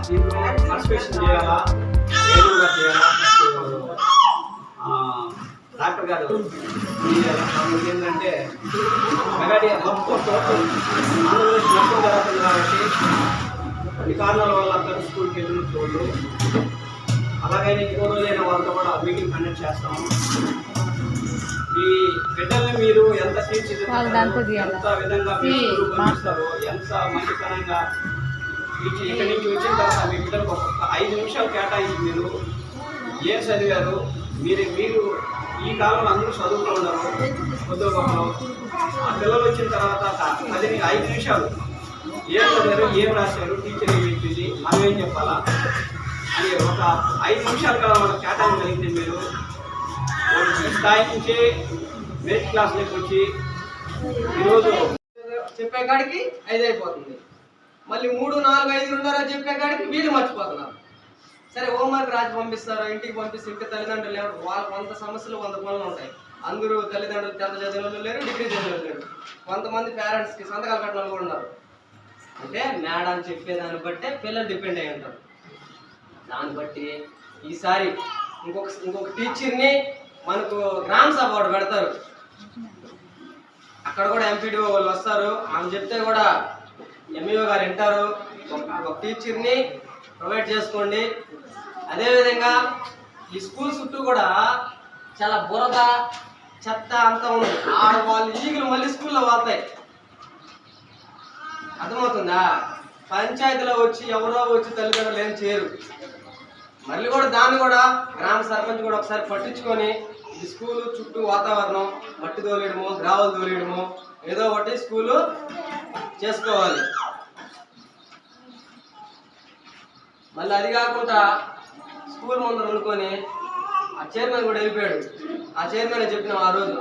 దీంట్లో పార్టిసిపేషన్ చేయాలా, ఏడుగా చేయాలా, డాక్టర్ గారు ఏంటంటే మెగాడియా మొత్తం టోటల్ ఆంధ్రప్రదేశ్ మొత్తం జరుగుతుంది కాబట్టి కొన్ని కారణాల వల్ల అందరూ స్కూల్కి వెళ్ళిన చూడు. అలాగైనా ఇంకో రోజైనా వాళ్ళతో కూడా మీటింగ్ కండక్ట్ చేస్తాము. ఈ బిడ్డల్ని మీరు ఎంత తీర్చిదిద్దుతారో, ఎంత విధంగా మీరు పంపిస్తారో, ఎంత మంచితనంగా ఇక్కడి నుంచి వచ్చిన తర్వాత మీ బిడ్డలకు ఒక 5 నిమిషాలు కేటాయించి మీరు ఏం చదివారు, మీరు ఈ కాలంలో అందరూ చదువుతూ ఉన్నారు ఉద్యోగంలో. ఆ పిల్లలు వచ్చిన తర్వాత 5 నిమిషాలు ఏం చదివారు, ఏం రాశారు, టీచర్ ఏం చెప్పింది, మనం ఏం చెప్పాలా అని ఒక 5 నిమిషాల కాలం మనకు కేటాయించగలిగితే మీరు ఈ స్థాయి నుంచి మెరిట్ క్లాస్లోకి వచ్చి ఈరోజు చెప్పే కాడికి 5 అయిపోతుంది. మళ్ళీ 3, 4, 5 ఉన్నారో చెప్పే కాడికి వీళ్ళు మర్చిపోతున్నారు. సరే హోంవర్క్ రాసి పంపిస్తారు, ఇంటికి పంపిస్తే ఇంకా తల్లిదండ్రులు లేరు. వాళ్ళకి 100 సమస్యలు 100 పనులు ఉంటాయి. అందరూ తల్లిదండ్రులు 10th చదివిన వాళ్ళు లేరు, డిగ్రీ చదివిన వాళ్ళు లేరు. కొంతమంది పేరెంట్స్కి సంతకాలు పెట్టిన వాళ్ళు కూడా ఉన్నారు. అంటే మేడం చెప్పేదాన్ని బట్టే పిల్లలు డిపెండ్ అయి ఉంటారు. దాన్ని బట్టి ఈసారి ఇంకొక టీచర్ని మనకు గ్రామ సభ ఒకటి పెడతారు. అక్కడ కూడా ఎంపీడీఓ వాళ్ళు వస్తారు. ఆమె చెప్తే కూడా ఎంఈఓ గారు వింటారు. ఒక టీచర్ని ప్రొవైడ్ చేసుకోండి. అదేవిధంగా ఈ స్కూల్ చుట్టూ కూడా చాలా బురద చెత్త అంతా ఉంది. వాళ్ళు ఈగలు మళ్ళీ స్కూల్లో వాళ్తాయి. అర్థమవుతుందా? పంచాయతీలో వచ్చి ఎవరో వచ్చి తల్లిదండ్రులు ఏం చేయరు. మళ్ళీ కూడా దాన్ని కూడా గ్రామ సర్పంచ్ కూడా ఒకసారి పట్టించుకొని ఈ స్కూలు చుట్టూ వాతావరణం మట్టి తోలేయడము, గ్రావెల్ తోలేయడము, ఏదో ఒకటి స్కూలు చేసుకోవాలి. మళ్ళీ అది కాకుండా స్కూల్ ముందర అనుకొని ఆ చైర్మన్ కూడా వెళ్ళిపోయాడు. ఆ చైర్మన్ చెప్పిన ఆ రోజు